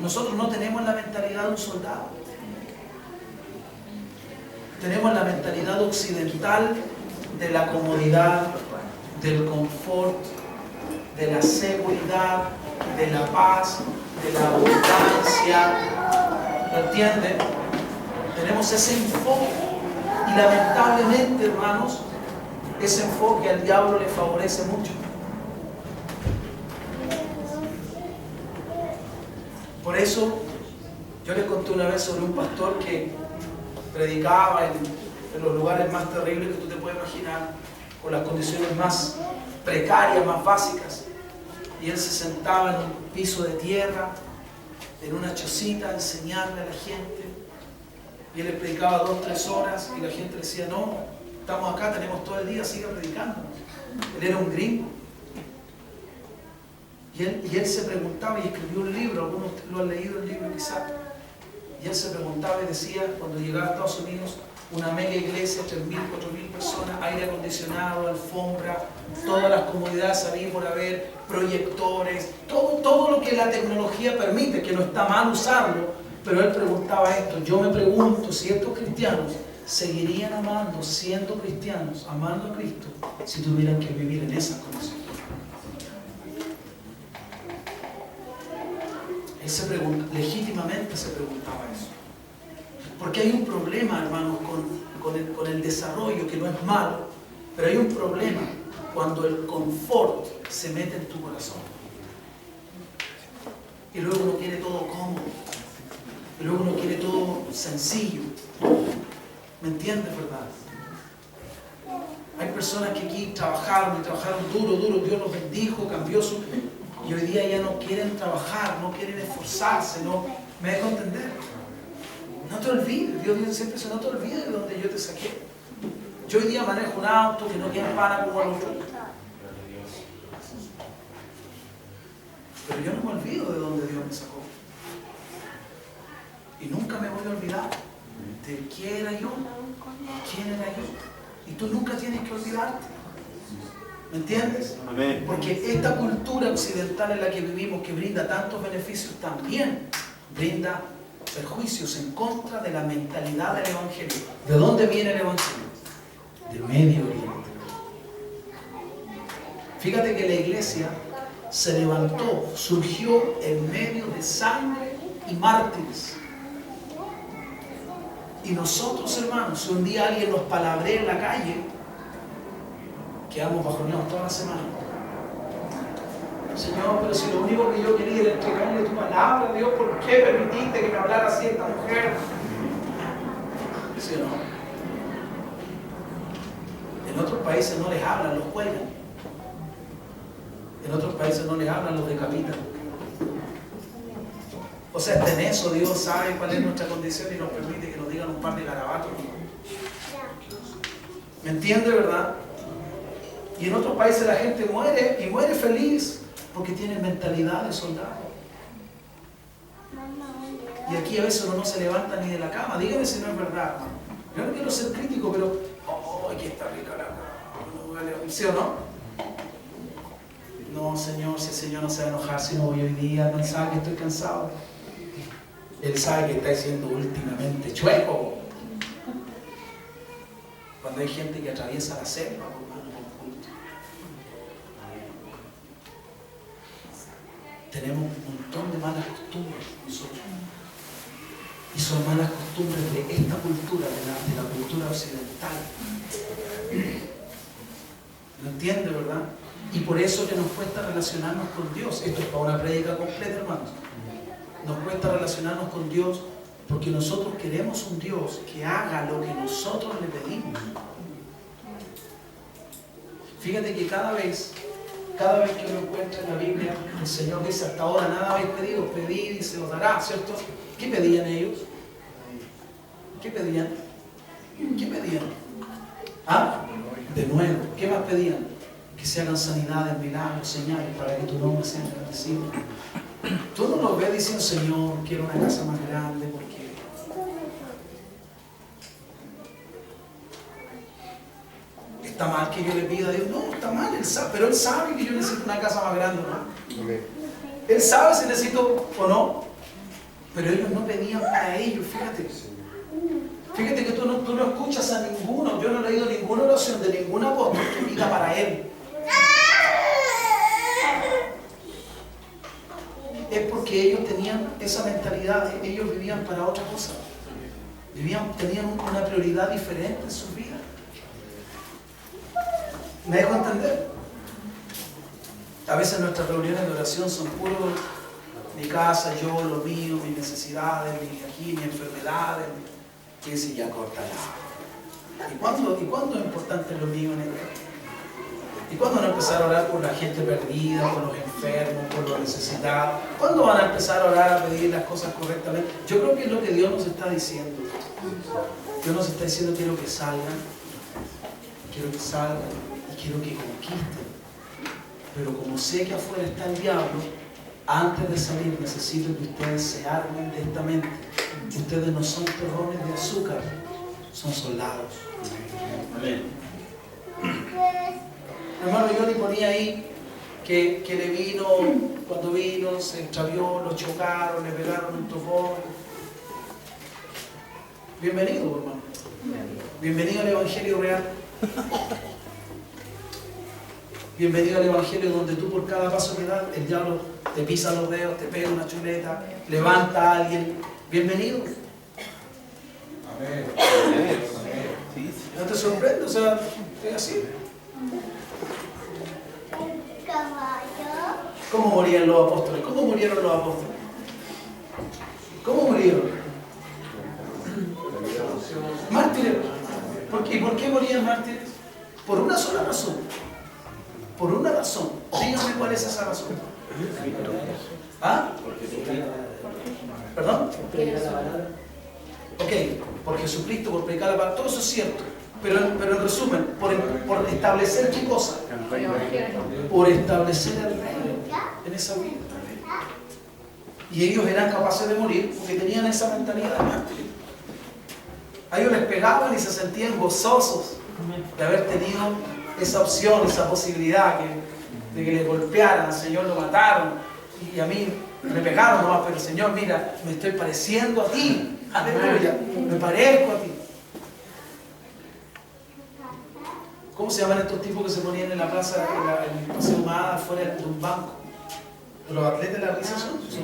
Nosotros no tenemos la mentalidad de un soldado. Tenemos la mentalidad occidental de la comodidad, del confort, de la seguridad, de la paz, de la abundancia. ¿Lo entienden? Tenemos ese enfoque. Y lamentablemente, hermanos, ese enfoque al diablo le favorece mucho. Por eso, yo les conté una vez sobre un pastor que predicaba en los lugares más terribles que tú te puedes imaginar, con las condiciones más precarias, más básicas. Y él se sentaba en un piso de tierra, en una chocita, a enseñarle a la gente. Y él le predicaba 2 o 3 horas y la gente le decía, no, estamos acá, tenemos todo el día, siga predicando. Él era un gringo. Y él se preguntaba y escribió un libro, algunos lo han leído el libro quizás. Y él se preguntaba y decía, cuando llegaba a Estados Unidos, una mega iglesia, 3.000, 4.000 personas, aire acondicionado, alfombra, todas las comodidades había por haber, proyectores, todo lo que la tecnología permite, que no está mal usarlo, pero él preguntaba esto. Yo me pregunto si estos cristianos seguirían amando, siendo cristianos, amando a Cristo, si tuvieran que vivir en esas condiciones. Él legítimamente se preguntaba eso. Porque hay un problema, hermanos, con el desarrollo, que no es malo, pero hay un problema cuando el confort se mete en tu corazón. Y luego uno quiere todo cómodo. Y luego uno quiere todo sencillo. ¿Me entiendes, verdad? Hay personas que aquí trabajaron duro, Dios los bendijo, cambió su... Y hoy día ya no quieren trabajar, no quieren esforzarse, no... ¿Me dejo entender? No te olvides, Dios dice siempre eso, no te olvides de donde yo te saqué. Yo hoy día manejo un auto que no tiene pana como el otro. Pero yo no me olvido de donde Dios me sacó. Y nunca me voy a olvidar de quién era yo, quién era yo. Y tú nunca tienes que olvidarte. ¿Me entiendes? Amén. Porque esta cultura occidental en la que vivimos, que brinda tantos beneficios, también brinda perjuicios en contra de la mentalidad del Evangelio. ¿De dónde viene el Evangelio? Del Medio Oriente. Fíjate que la iglesia se levantó, surgió en medio de sangre y mártires. Y nosotros, hermanos, si un día alguien nos palabrea en la calle, quedamos bajoneados toda la semana. Señor, pero si lo único que yo quería era entregarle tu palabra, Dios, ¿por qué permitiste que me hablara así esta mujer? ¿Sí o no? En otros países no les hablan, los cuelgan. En otros países no les hablan, los decapitan. O sea, hasta en eso Dios sabe cuál es nuestra condición y nos permite que nos digan un par de garabatos. ¿Me entiende, verdad? Y en otros países la gente muere y muere feliz porque tiene mentalidad de soldado. Y aquí a veces uno no se levanta ni de la cama. Dígame si no es verdad. Yo no quiero ser crítico, pero aquí está rica la cama. ¿Sí o no? No, Señor, si el Señor no se va a enojar si no voy hoy día, no sabe que estoy cansado. Él sabe que está siendo últimamente chueco. Cuando hay gente que atraviesa la selva, tenemos un montón de malas costumbres nosotros. Y son malas costumbres de esta cultura, de la cultura occidental. ¿Lo entiende, verdad? Y por eso que nos cuesta relacionarnos con Dios. Esto es para una prédica completa, hermanos. Nos cuesta relacionarnos con Dios porque nosotros queremos un Dios que haga lo que nosotros le pedimos. Fíjate que cada vez que uno encuentra en la Biblia, el Señor dice: hasta ahora nada habéis pedido, pedid y se os dará, ¿cierto? ¿Qué pedían ellos? ¿Qué pedían? ¿Qué pedían? ¿Ah? De nuevo. ¿Qué más pedían? Que se hagan sanidades, milagros, señales para que tu nombre sea engrandecido. Tú no lo ves diciendo: Señor, quiero una casa más grande porque... ¿Está mal que yo le pida a Dios? No, está mal, Él sabe, pero Él sabe que yo necesito una casa más grande, ¿no? Él sabe si necesito o no, pero ellos no pedían para ellos, fíjate. Fíjate que tú no escuchas a ninguno, yo no he leído ninguna oración de ningún apóstol que pida para él. Es porque ellos tenían esa mentalidad, ellos vivían para otra cosa. Tenían una prioridad diferente en sus vidas. ¿Me dejo entender? A veces nuestras reuniones de oración son puro mi casa, yo, lo mío, mis necesidades, mis enfermedades. Que si ya corta la... ¿Y cuándo es importante lo mío en el día? ¿Y cuándo van a empezar a orar por la gente perdida, por los enfermos, por los necesitados? ¿Cuándo van a empezar a orar, a pedir las cosas correctamente? Yo creo que es lo que Dios nos está diciendo. Dios nos está diciendo: quiero que salgan y quiero que conquisten. Pero como sé que afuera está el diablo, antes de salir necesito que ustedes se armen de esta mente. Ustedes no son terrones de azúcar, son soldados. Amén. Hermano, yo le ponía ahí que le vino, cuando vino, se extravió, lo chocaron, le pegaron un topón. Bienvenido, hermano. Bienvenido al Evangelio real. Bienvenido al Evangelio donde tú por cada paso que das, el diablo te pisa los dedos, te pega una chuleta, levanta a alguien. Bienvenido. Amén. ¿No te sorprende? O sea, es así. ¿Cómo morían los apóstoles? ¿Cómo murieron los apóstoles? ¿Cómo murieron? Mártires. ¿Y por qué morían mártires? Por una sola razón. Por una razón. Dígame cuál es esa razón. ¿Ah? ¿Perdón? Ok, por Jesucristo, por predicar la palabra, todo eso es cierto. Pero en resumen, por establecer qué cosa. Por establecer el reino en esa vida. Y ellos eran capaces de morir porque tenían esa mentalidad de mártir. A ellos les pegaban y se sentían gozosos de haber tenido esa opción, esa posibilidad de que le golpearan, al Señor lo mataron y a mí me pegaron nomás, pero Señor, mira, me estoy pareciendo a ti, aleluya, me parezco a ti. ¿Cómo se llaman estos tipos que se ponían en la plaza, en el Paseo Humada, fuera de un banco? ¿Los atletas de la risa son otros?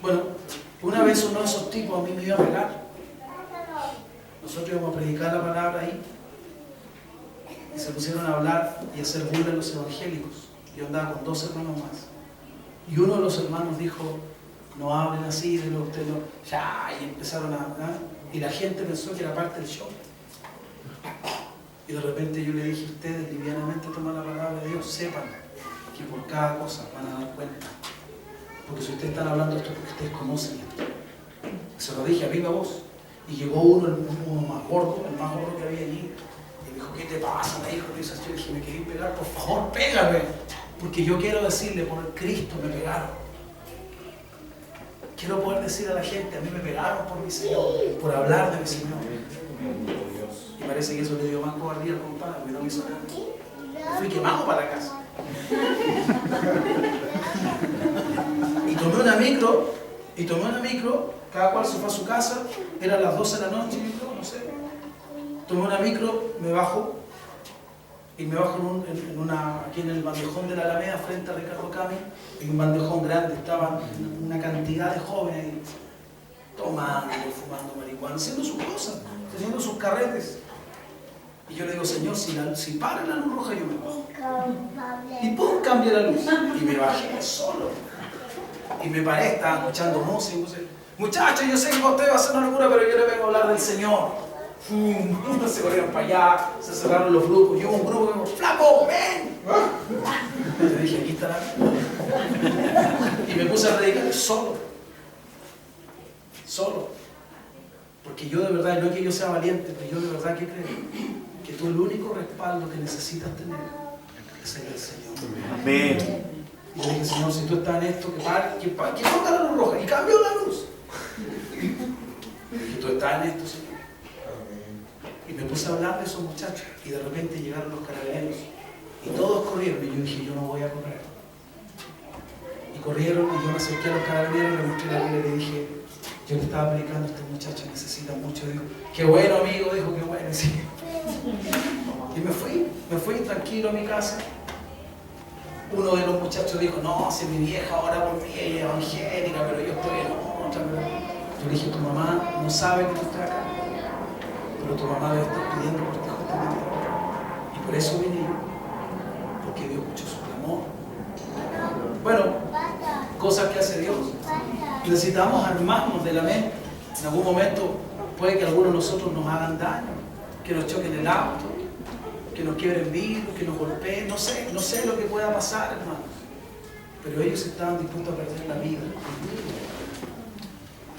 Bueno, una vez uno de esos tipos a mí me iba a pegar. Nosotros íbamos a predicar la palabra ahí. Y se pusieron a hablar y a hacer burla a los evangélicos. Yo andaba con 2 hermanos más. Y uno de los hermanos dijo, no hablen así de lo que ustedes no... Ya, y empezaron a... Y la gente pensó que era parte del show. Y de repente yo le dije a ustedes, livianamente toman la palabra de Dios, sepan que por cada cosa van a dar cuenta. Porque si ustedes están hablando esto, porque ustedes conocen esto. Se lo dije a viva voz. Y llegó uno más gordo, el más gordo que había allí. Y me dijo, ¿qué te pasa? Me dijo, yo dije, me quería pegar, por favor, pégame. Porque yo quiero decirle, por Cristo me pegaron. Quiero poder decir a la gente, a mí me pegaron por mi Señor, por hablar de mi Señor. Y parece que eso le dio más cobardía al compadre, porque no me hizo nada. Fui quemado para la casa. Y tomé una micro, cada cual se fue a su casa, eran las 12 de la noche, no sé. Tomé una micro, me bajo, y me bajo aquí en el bandejón de la Alameda, frente a Ricardo Cami, en un bandejón grande, estaban una cantidad de jóvenes tomando, fumando marihuana, haciendo sus cosas, haciendo sus carretes. Y yo le digo, Señor, si para la luz roja, yo me bajo. Y pum, cambia la luz. Y me bajé solo. Y me paré, estaban escuchando música. Muchachos, yo sé que para ustedes va a ser una locura, pero yo les vengo a hablar del Señor. Se corrieron para allá, se cerraron los grupos. Yo un grupo que me dijo, ¡flaco, ven! Y yo dije, aquí está la... Y me puse a predicar solo. Porque yo de verdad, no es que yo sea valiente, pero yo de verdad que creo que tú el único respaldo que necesitas tener es el Señor. Amén. Y yo dije, Señor, si tú estás en esto, que ponga la luz roja. Y cambió la luz. Que tú estás en esto, Señor. Y me puse a hablar de esos muchachos. Y de repente llegaron los carabineros. Y todos corrieron. Y yo dije, yo no voy a correr. Y corrieron y yo me acerqué a los carabineros, le mostré la Biblia y le dije, yo le estaba predicando a estos muchachos, necesitan mucho. Dijo, qué bueno, amigo, dijo, qué bueno. Sí. Y me fui tranquilo a mi casa. Uno de los muchachos dijo, no, si mi vieja ahora por mí es evangélica, pero yo estoy en otra. Yo le dije, tu mamá no sabe que tú estás acá, pero tu mamá debe estar pidiendo por ti justamente. Y por eso vine yo, porque Dios escuchó su clamor. Bueno, cosas que hace Dios. Necesitamos armarnos de la mente. En algún momento puede que algunos de nosotros nos hagan daño, que nos choquen el auto, que nos quiebren vidrio, que nos golpeen, no sé lo que pueda pasar, hermanos. Pero ellos estaban dispuestos a perder la vida,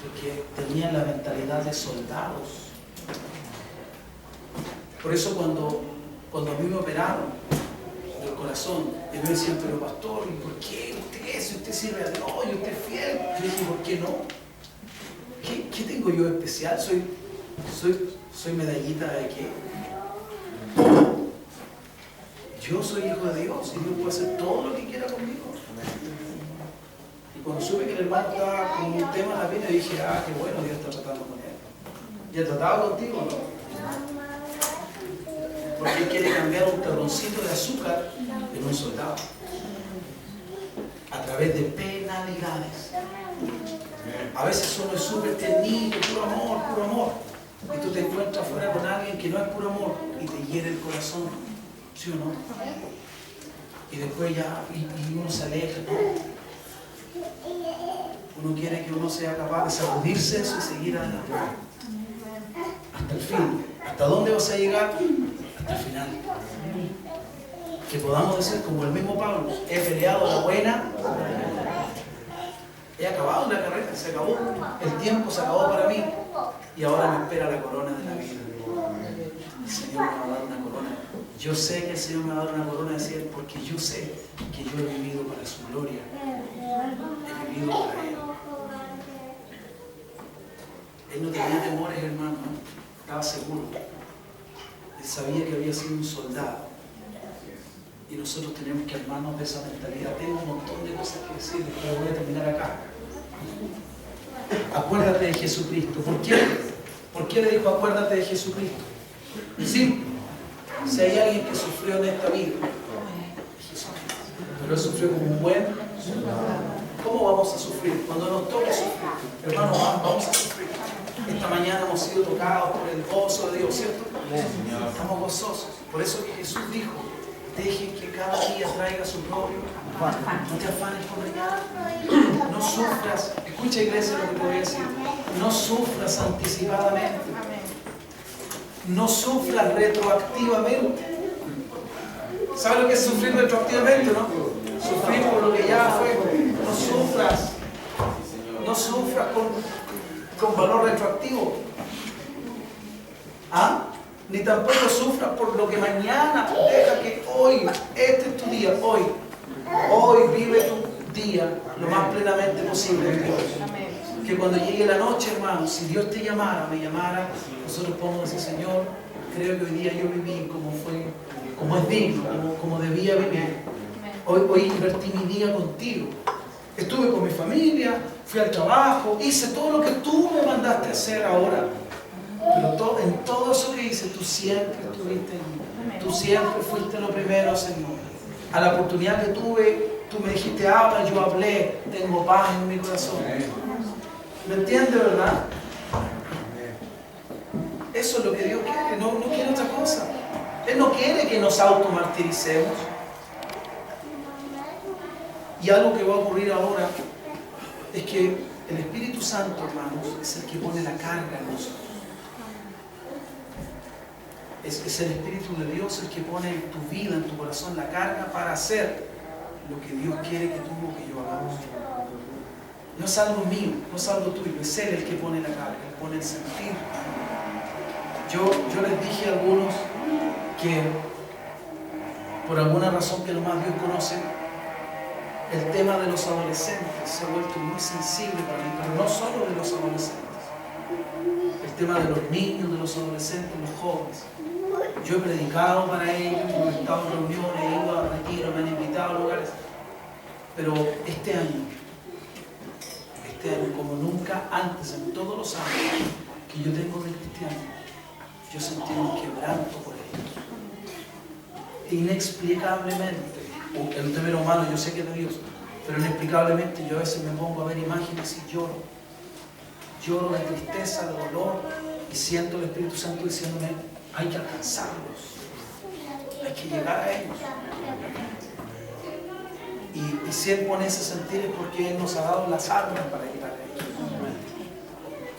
porque tenían la mentalidad de soldados. Por eso cuando a mí me operaron del corazón, y me decían, pero pastor, ¿y por qué usted, si usted sirve a Dios y usted es fiel? Yo dije, ¿por qué no? ¿Qué tengo yo de especial? ¿Soy medallita de qué? Yo soy hijo de Dios y Dios puede hacer todo lo que quiera conmigo. Y cuando supe que el hermano estaba con un tema en la vida, dije, qué bueno, Dios está tratando con él. ¿Ya trataba contigo o no? Porque Él quiere cambiar un terroncito de azúcar en un soldado a través de penalidades. A veces uno es súper ternito, puro amor, y tú te encuentras fuera con alguien que no es puro amor y te hiere el corazón, ¿sí o no? Y después ya y uno se aleja, ¿no? Uno quiere que uno sea capaz de sacudirse eso y seguir adelante hasta el fin. ¿Hasta dónde vas a llegar? Hasta el final. Que podamos decir como el mismo Pablo, he peleado la buena, he acabado la carrera, se acabó, el tiempo se acabó para mí y ahora me espera la corona de la vida. El Señor me va a dar una corona. Yo sé que el Señor me va a dar una corona de cielo porque yo sé que yo he vivido para su gloria, he vivido para Él. Él no tenía temores, hermano, estaba seguro. Él sabía que había sido un soldado. Y nosotros tenemos que armarnos de esa mentalidad. Tengo un montón de cosas que decir, pero voy a terminar acá. Acuérdate de Jesucristo. ¿Por qué le dijo acuérdate de Jesucristo? Sí, si hay alguien que sufrió en esta vida, pero él sufrió como un buen soldado. ¿Cómo vamos a sufrir? Cuando nos toque sufrir, hermanos, vamos a sufrir. Esta mañana hemos sido tocados por el gozo de Dios, ¿cierto? Estamos gozosos. Por eso que Jesús dijo, dejen que cada día traiga su propio afán. No te afanes por mañana. No sufras. Escucha, iglesia, lo que te voy a decir. No sufras anticipadamente. No sufras retroactivamente. ¿Sabes lo que es sufrir retroactivamente, no? Sufrir por lo que ya fue. No sufras. No sufras con valor retroactivo. ¿Ah? Ni tampoco sufras por lo que mañana. Deja que hoy, este es tu día, hoy vive tu día lo más plenamente posible en Dios. Que cuando llegue la noche, hermano, si Dios te llamara, me llamara, nosotros podemos decir, Señor, creo que hoy día yo viví como es digno, como debía vivir. Hoy invertí mi día contigo. Estuve con mi familia, fui al trabajo, hice todo lo que tú me mandaste a hacer ahora. Pero en todo eso que hice, tú siempre estuviste en mí. Tú siempre fuiste lo primero, Señor. A la oportunidad que tuve, tú me dijiste, habla, yo hablé, tengo paz en mi corazón. ¿Me entiendes, verdad? Eso es lo que Dios quiere, no quiere otra cosa. Él no quiere que nos automartiricemos. Y algo que va a ocurrir ahora es que el Espíritu Santo, hermanos, es el que pone la carga en nosotros. Es el Espíritu de Dios el que pone en tu vida, en tu corazón, la carga para hacer lo que Dios quiere que tú o que yo hagamos. No es algo mío, no es algo tuyo, es Él el que pone la carga, Él pone el sentir. Yo les dije a algunos que por alguna razón que nomás Dios conoce, el tema de los adolescentes se ha vuelto muy sensible para mí, pero no solo de los adolescentes. El tema de los niños, de los adolescentes, los jóvenes. Yo he predicado para ellos, he estado en reuniones, he ido a retiros, me han invitado a lugares. Pero este año, como nunca antes, en todos los años que yo tengo de cristiano, yo sentí un quebranto por ellos. Inexplicablemente, el deber humano, yo sé que es de Dios, pero inexplicablemente yo a veces me pongo a ver imágenes y lloro de tristeza, de dolor, y siento el Espíritu Santo diciéndome, hay que alcanzarlos, hay que llegar a ellos. Y si Él pone ese sentir es porque Él nos ha dado las armas para llegar a ellos.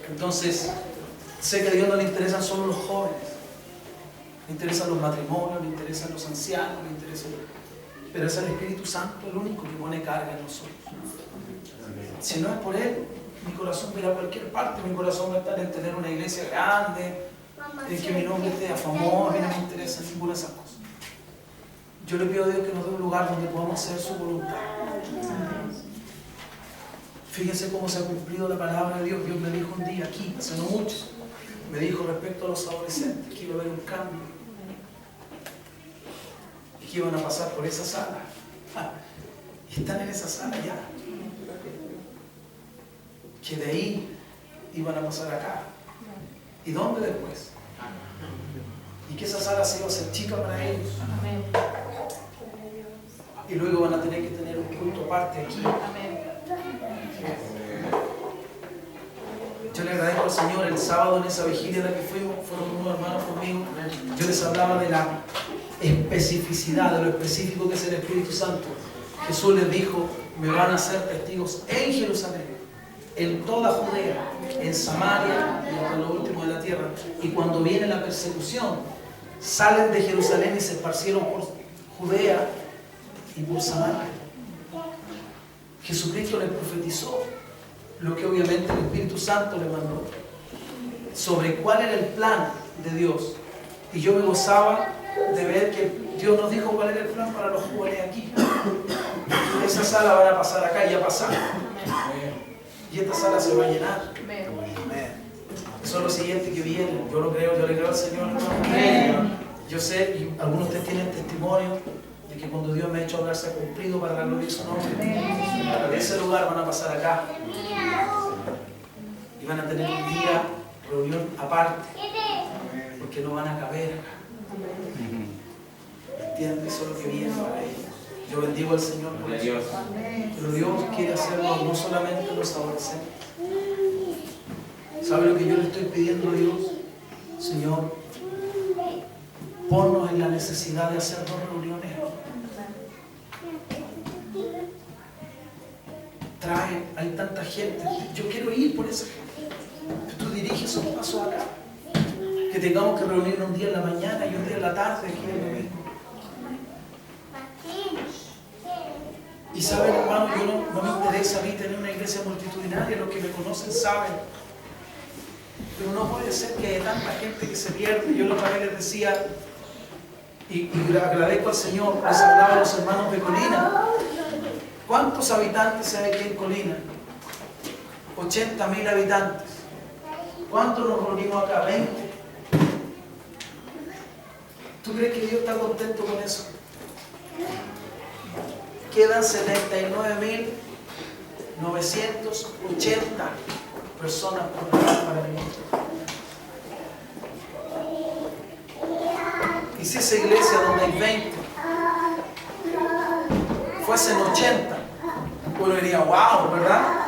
Entonces, sé que a Dios no le interesan solo los jóvenes, le interesan los matrimonios, le interesan los ancianos, pero es el Espíritu Santo el único que pone carga en nosotros. Si no es por Él, mi corazón va a ir a cualquier parte, mi corazón va a estar en tener una iglesia grande, en que mi nombre esté famoso, a mí no me interesa ninguna de esas cosas. Yo le pido a Dios que nos dé un lugar donde podamos hacer su voluntad. Fíjense cómo se ha cumplido la palabra de Dios. Dios me dijo un día aquí, hace no mucho, me dijo respecto a los adolescentes que iba a haber un cambio y que iban a pasar por esa sala. Y están en esa sala ya. Que de ahí iban a pasar acá. ¿Y dónde después? Y que esa sala se iba a hacer chica para ellos. Y luego van a tener que tener un culto aparte aquí. Yo le agradezco al Señor el sábado en esa vigilia a la que fuimos, fueron unos hermanos conmigo. Yo les hablaba de la especificidad, de lo específico que es el Espíritu Santo. Jesús les dijo, me van a hacer testigos en Jerusalén, en toda Judea, en Samaria y hasta lo último de la tierra. Y cuando viene la persecución, salen de Jerusalén y se esparcieron por Judea y por Samaria. Jesucristo les profetizó lo que obviamente el Espíritu Santo le mandó sobre cuál era el plan de Dios. Y yo me gozaba de ver que Dios nos dijo cuál era el plan para los jóvenes aquí. Esa sala van a pasar acá y ya pasaron. Y esta sala se va a llenar. Eso es lo siguiente que viene. Yo lo creo, yo le creo al Señor. Yo sé, y algunos de ustedes tienen testimonio de que cuando Dios me ha hecho hablar se ha cumplido para la gloria de su nombre. De ese lugar van a pasar acá. Y van a tener un día, reunión aparte. porque no van a caber acá. ¿Entiendes? Eso es lo que viene para ellos. Yo bendigo al Señor por eso. Pero Dios quiere hacerlo no solamente en los adolescentes. ¿Sabe lo que yo le estoy pidiendo a Dios? Señor, ponnos en la necesidad de hacer 2 reuniones. Trae, hay tanta gente. Yo quiero ir por esa gente. Que tú diriges un paso acá. Que tengamos que reunirnos un día en la mañana y un día en la tarde aquí en el domingo. Y saben, hermano, yo no me interesa a mí tener una iglesia multitudinaria. Los que me conocen saben. Pero no puede ser que haya tanta gente que se pierde. Yo la otra vez les decía, y agradezco al Señor, les hablaba a los hermanos de Colina. ¿Cuántos habitantes hay aquí en Colina? 80.000 habitantes. ¿Cuántos nos reunimos acá? 20. ¿Tú crees que Dios está contento con eso? Quedan 79.980 personas por ganar para mí. Y si esa iglesia donde hay 20 fuesen 80, uno diría, wow, ¿verdad?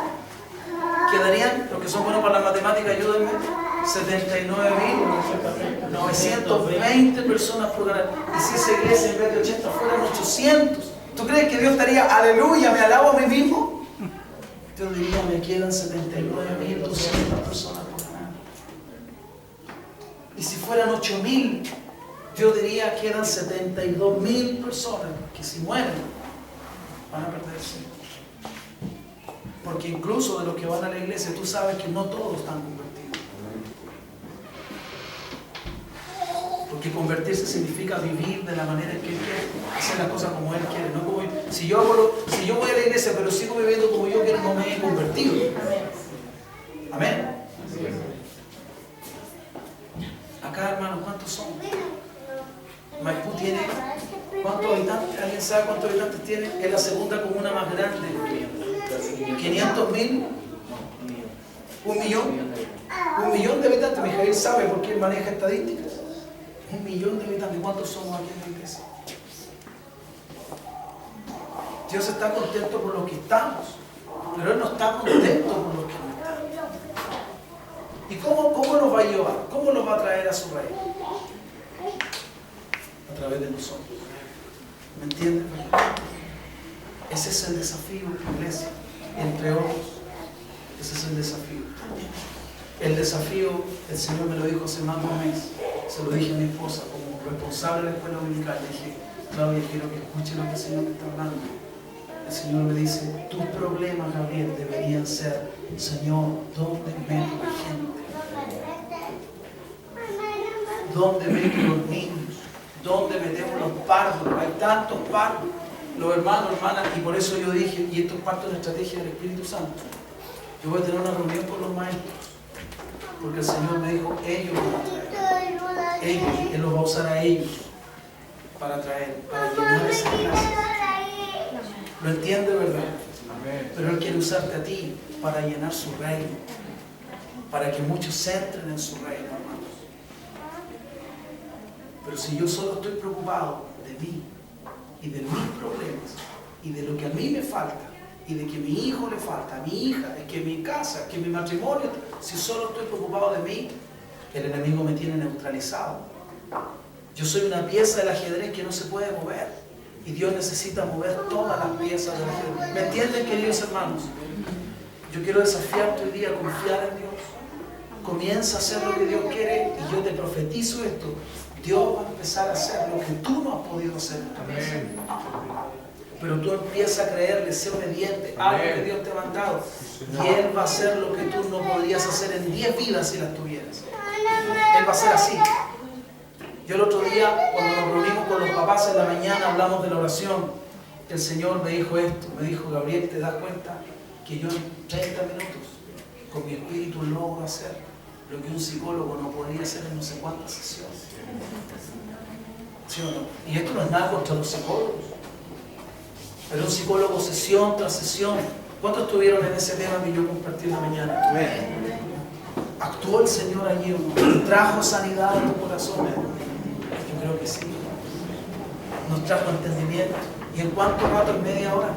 Quedarían, los que son buenos para la matemática, ayúdenme, 79.920 personas por ganar. Y si esa iglesia en vez de 80 fueran 800, ¿tú crees que Dios estaría, aleluya, me alabo a mí mismo? Yo diría, me quedan 79.200 personas por ganar. Y si fueran 8.000, yo diría, quedan 72.000 personas que si mueren, van a perderse. Porque incluso de los que van a la iglesia, tú sabes que no todos están convertidos. Porque convertirse significa vivir de la manera en que Él quiere, hacer las cosas como Él quiere. No como, si yo voy a la iglesia pero sigo viviendo como yo quiero, no me he convertido. Amén. Acá, hermanos, ¿cuántos son? Maipú tiene, ¿cuántos habitantes? ¿Alguien sabe cuántos habitantes tiene? Es la segunda comuna más grande. 500.000. 1 millón. 1 millón de habitantes. Mijael sabe porque él maneja estadísticas. 1 millón de habitantes. ¿Cuántos somos aquí en la iglesia? Dios está contento por lo que estamos, pero Él no está contento por lo que no estamos. ¿Y cómo nos va a llevar? ¿Cómo nos va a traer a su reino? A través de nosotros. ¿Me entienden? Ese es el desafío, iglesia, entre otros. Ese es el desafío. El desafío, el Señor me lo dijo hace más de un mes. Se lo dije a mi esposa como responsable de la escuela dominical. Le dije, Claudia, quiero que escuche lo que el Señor te está hablando. El Señor me dice, tus problemas, Gabriel, deberían ser, Señor, ¿dónde meto la gente? ¿Dónde meto los niños? ¿Dónde metemos los pardos? Hay tantos pardos. Los hermanos, hermanas, y por eso yo dije, y esto es parte de la estrategia del Espíritu Santo, yo voy a tener una reunión con los maestros, porque el Señor me dijo, ellos van a traer, ellos, Él los va a usar a ellos para traer, para llenar esa clase. ¿Lo entiende, verdad? Pero Él quiere usarte a ti para llenar su reino, para que muchos entren en su reino, hermanos. Pero si yo solo estoy preocupado de mí, y de mis problemas, y de lo que a mí me falta, y de que a mi hijo le falta, a mi hija, es que mi casa, que mi matrimonio, si solo estoy preocupado de mí, el enemigo me tiene neutralizado. Yo soy una pieza del ajedrez que no se puede mover, y Dios necesita mover todas las piezas del ajedrez. ¿Me entienden, queridos hermanos? Yo quiero desafiarte hoy día a confiar en Dios. Comienza a hacer lo que Dios quiere, y yo te profetizo esto. Dios va a empezar a hacer lo que tú no has podido hacer en tu vida. Pero tú empiezas a creerle, sé obediente, haz lo que Dios te ha mandado. Y Él va a hacer lo que tú no podrías hacer en 10 vidas si las tuvieras. Él va a ser así. Yo el otro día, cuando nos reunimos con los papás en la mañana, hablamos de la oración. El Señor me dijo esto, me dijo, Gabriel, ¿te das cuenta que yo en 30 minutos con mi espíritu logro hacer lo que un psicólogo no podría hacer en no sé cuántas sesiones? ¿Sí o no? Y esto no es nada contra los psicólogos, pero un psicólogo sesión tras sesión. ¿Cuántos estuvieron en ese tema que yo compartí en la mañana? ¿Actuó el Señor allí o no? ¿Trajo sanidad a tu corazón? Yo creo que sí. Nos trajo entendimiento. ¿Y en cuánto rato? En media hora.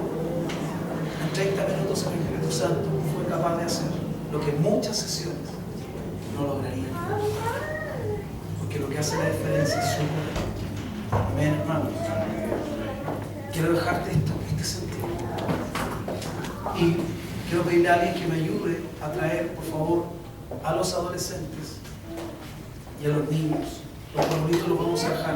En 30 minutos el Espíritu Santo fue capaz de hacer lo que muchas sesiones no lograrían. Porque lo que hace la diferencia es su poder. Amén, hermano. Quiero dejarte este sentido. Y quiero pedirle a alguien que me ayude a traer, por favor, a los adolescentes y a los niños. Los favoritos los vamos a dejar